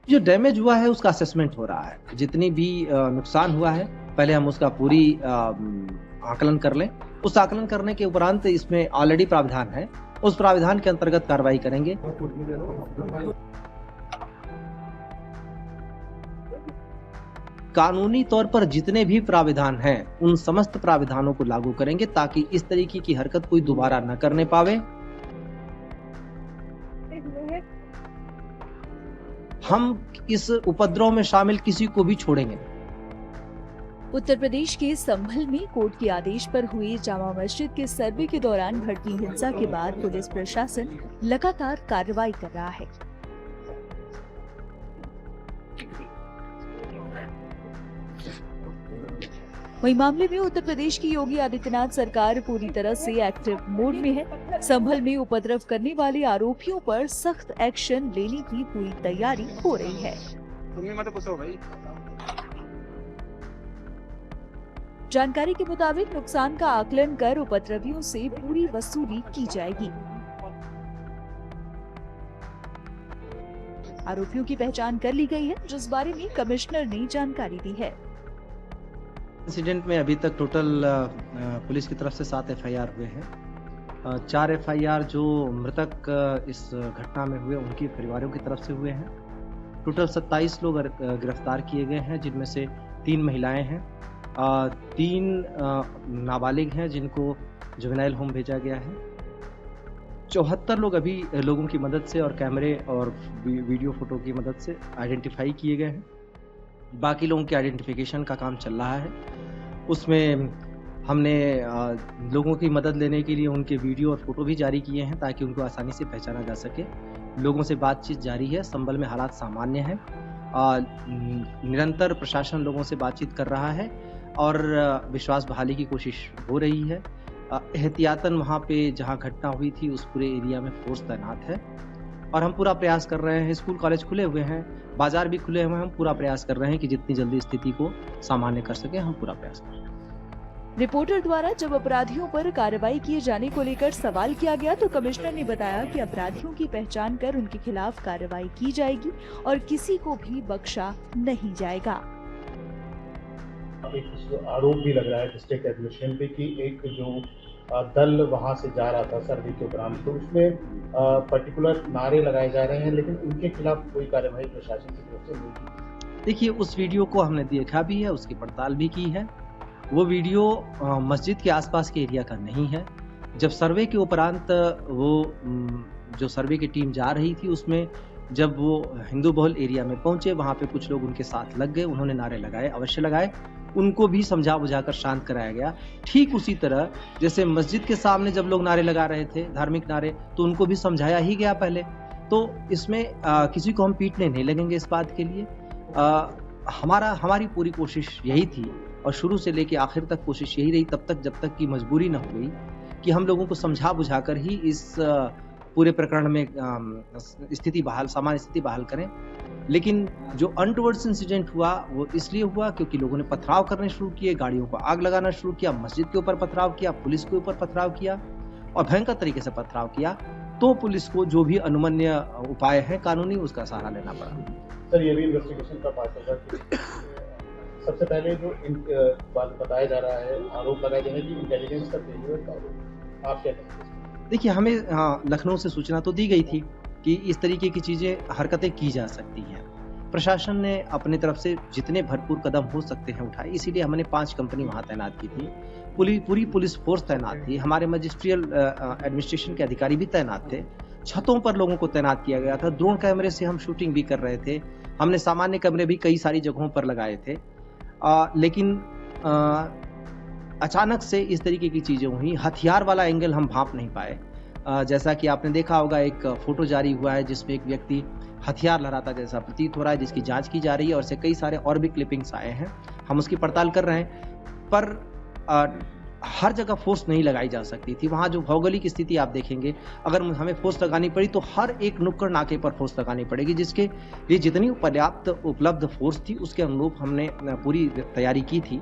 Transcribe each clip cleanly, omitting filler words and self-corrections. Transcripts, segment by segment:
जो डैमेज हुआ है उसका असेसमेंट हो रहा है। जितनी भी नुकसान हुआ है पहले हम उसका पूरी आकलन कर लें। उस आकलन करने के उपरांत इसमें ऑलरेडी प्रावधान है, उस प्रावधान के अंतर्गत कार्रवाई करेंगे। कानूनी तौर पर जितने भी प्राविधान हैं उन समस्त प्राविधानों को लागू करेंगे ताकि इस तरीके की हरकत कोई दोबारा न करने पावे। हम इस उपद्रव में शामिल किसी को भी छोड़ेंगे। उत्तर प्रदेश के संभल में कोर्ट के आदेश पर हुई जामा मस्जिद के सर्वे के दौरान भड़की हिंसा के बाद पुलिस प्रशासन लगातार कार्रवाई कर रहा है। वहीं मामले में उत्तर प्रदेश की योगी आदित्यनाथ सरकार पूरी तरह से एक्टिव मोड में है। संभल में उपद्रव करने वाले आरोपियों पर सख्त एक्शन लेने की पूरी तैयारी हो रही है। जानकारी के मुताबिक नुकसान का आकलन कर उपद्रवियों से पूरी वसूली की जाएगी। आरोपियों की पहचान कर ली गई है, जिस बारे में कमिश्नर ने जानकारी दी है। इंसिडेंट में अभी तक टोटल पुलिस की तरफ से 7 एफआईआर हुए हैं। 4 एफआईआर जो मृतक इस घटना में हुए उनके परिवारों की तरफ से हुए हैं। टोटल 27 लोग गिरफ्तार किए गए हैं, जिनमें से 3 महिलाएं हैं, 3 नाबालिग हैं जिनको जुवेनाइल होम भेजा गया है। 74 लोग अभी लोगों की मदद से और कैमरे और वीडियो फोटो की मदद से आइडेंटिफाई किए गए हैं। बाकी लोगों के आइडेंटिफिकेशन का काम चल रहा है। उसमें हमने लोगों की मदद लेने के लिए उनके वीडियो और फोटो भी जारी किए हैं ताकि उनको आसानी से पहचाना जा सके। लोगों से बातचीत जारी है। संभल में हालात सामान्य हैं। निरंतर प्रशासन लोगों से बातचीत कर रहा है और विश्वास बहाली की कोशिश हो रही है। एहतियातन वहाँ पे जहाँ घटना हुई थी उस पूरे एरिया में फोर्स तैनात है और हम पूरा प्रयास कर रहे हैं। स्कूल कॉलेज खुले हुए हैं, बाजार भी खुले हुए हैं। हम पूरा प्रयास कर रहे हैं कि जितनी जल्दी स्थिति को सामान्य कर सके, हम पूरा प्रयास कर रहे हैं। रिपोर्टर द्वारा जब अपराधियों पर कार्रवाई किए जाने को लेकर सवाल किया गया तो कमिश्नर ने बताया कि अपराधियों की पहचान कर उनके खिलाफ कार्रवाई की जाएगी और किसी को भी बख्शा नहीं जाएगा। एक आरोप भी लग रहा है डिस्ट्रिक्ट एडमिनिस्ट्रेशन पे कि एक जो दल वहां से जा रहा था सर्वे के उपरांत, तो उसमें पर्टिकुलर नारे लगाए जा रहे हैं, लेकिन उनके खिलाफ कोई कार्रवाई प्रशासन की तरफ से नहीं की। देखिए, उस वीडियो को हमने देखा भी है, उसकी पड़ताल भी की है। वो वीडियो मस्जिद के आसपास के एरिया का नहीं है। जब सर्वे के उपरांत वो जो सर्वे की टीम जा रही थी उसमें जब वो हिंदू बहुल एरिया में पहुंचे, वहां पे कुछ लोग उनके साथ लग गए। उन्होंने नारे लगाए, अवश्य लगाए। उनको भी समझा बुझाकर शांत कराया गया। ठीक उसी तरह जैसे मस्जिद के सामने जब लोग नारे लगा रहे थे, धार्मिक नारे, तो उनको भी समझाया ही गया पहले। तो इसमें किसी को हम पीटने नहीं लगेंगे इस बात के लिए। हमारी पूरी कोशिश यही थी और शुरू से लेके आखिर तक कोशिश यही रही, तब तक जब तक कि मजबूरी न हो गई कि हम लोगों को समझा बुझाकर ही इस पूरे प्रकरण में सामान्य स्थिति बहाल करें। लेकिन जो अनटुवर्ड्स इंसिडेंट हुआ वो इसलिए हुआ क्योंकि लोगों ने पथराव करने शुरू किए, गाड़ियों को आग लगाना शुरू किया, मस्जिद के ऊपर पथराव किया, पुलिस के ऊपर पथराव किया और भयंकर तरीके से पथराव किया। तो पुलिस को जो भी अनुमन्य उपाय है कानूनी, उसका सहारा लेना पड़ा। सर, ये भी इन्वेस्टिगेशन का पार्ट होगा कि सबसे पहले जो बात बताया जा रहा है, आरोप लगाए जा रहे हैं कि इंटेलिजेंस का फेलियर का आरोप, आप क्या कहेंगे? देखिए, हमें लखनऊ से सूचना तो दी गई थी कि इस तरीके की चीजें, हरकतें की जा सकती हैं। प्रशासन ने अपनी तरफ से जितने भरपूर कदम हो सकते हैं उठाए, इसीलिए हमने 5 कंपनी वहां तैनात की थी। पूरी पुलिस फोर्स तैनात थी। हमारे मजिस्ट्रियल एडमिनिस्ट्रेशन के अधिकारी भी तैनात थे। छतों पर लोगों को तैनात किया गया था। ड्रोन कैमरे से हम शूटिंग भी कर रहे थे। हमने सामान्य कैमरे भी कई सारी जगहों पर लगाए थे। लेकिन अचानक से इस तरीके की चीजें हुई। हथियार वाला एंगल हम भांप नहीं पाए। जैसा कि आपने देखा होगा, एक फोटो जारी हुआ है जिसमें एक व्यक्ति हथियार लहराता जैसा प्रतीत हो रहा है, जिसकी जांच की जा रही है और से कई सारे और भी क्लिपिंग्स आए हैं। हम उसकी पड़ताल कर रहे हैं, पर हर जगह फोर्स नहीं लगाई जा सकती थी। वहां जो भौगोलिक स्थिति आप देखेंगे, अगर हमें फोर्स लगानी पड़ी तो हर एक नुक्कड़ नाके पर फोर्स लगानी पड़ेगी, जिसके लिए जितनी पर्याप्त उपलब्ध फोर्स थी उसके अनुरूप हमने पूरी तैयारी की थी।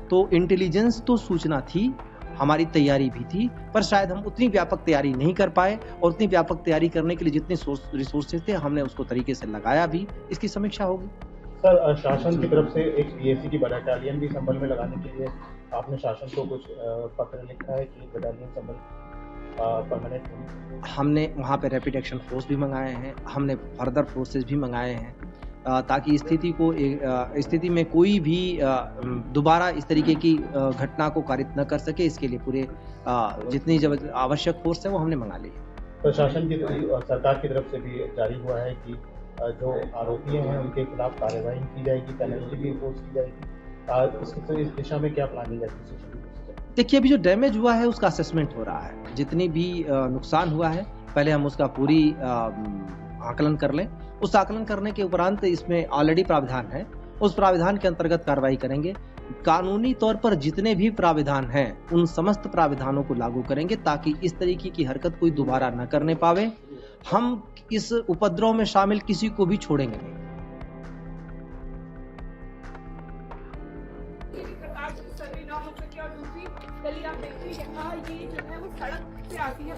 तो इंटेलिजेंस तो सूचना थी, हमारी तैयारी भी थी, पर शायद हम उतनी व्यापक तैयारी नहीं कर पाए और उतनी व्यापक तैयारी करने के लिए जितने रिसोर्सेज थे हमने उसको तरीके से लगाया भी। इसकी समीक्षा होगी। सर, शासन की तरफ से एक पीएसी की बटालियन भी संभल में लगाने के लिए आपने शासन को कुछ पत्र लिखा है कि बटालियन संभल परमानेंट होगी? हमने वहाँ पे रैपिड एक्शन फोर्स भी मंगाए हैं, हमने फर्दर फोर्सेज भी मंगाए हैं, ताकि स्थिति में कोई भी दोबारा इस तरीके की घटना को कारित न कर सके। इसके लिए पूरे जितनी आवश्यक फोर्स है वो हमने मंगा ली है। प्रशासन की सरकार की तरफ से भी जारी हुआ है कि जो आरोपी हैं उनके खिलाफ कार्रवाई की जाएगी, पेनल्टी भी इम्पोज की जाएगी। इस दिशा में क्या प्लानिंग है? देखिए, अभी जो डैमेज हुआ है उसका असेसमेंट हो रहा है। जितनी भी नुकसान हुआ है पहले हम उसका पूरी आकलन कर लें। उस आकलन करने के उपरांत इसमें ऑलरेडी प्रावधान है, उस प्रावधान के अंतर्गत कार्रवाई करेंगे। कानूनी तौर पर जितने भी प्रावधान हैं उन समस्त प्रावधानों को लागू करेंगे ताकि इस तरीके की हरकत कोई दोबारा न करने पावे। हम इस उपद्रव में शामिल किसी को भी छोड़ेंगे नहीं। सर्वे ना हो सके और दूसरी गली आप देखिए यहाँ ये जो है वो सड़क पे आती है।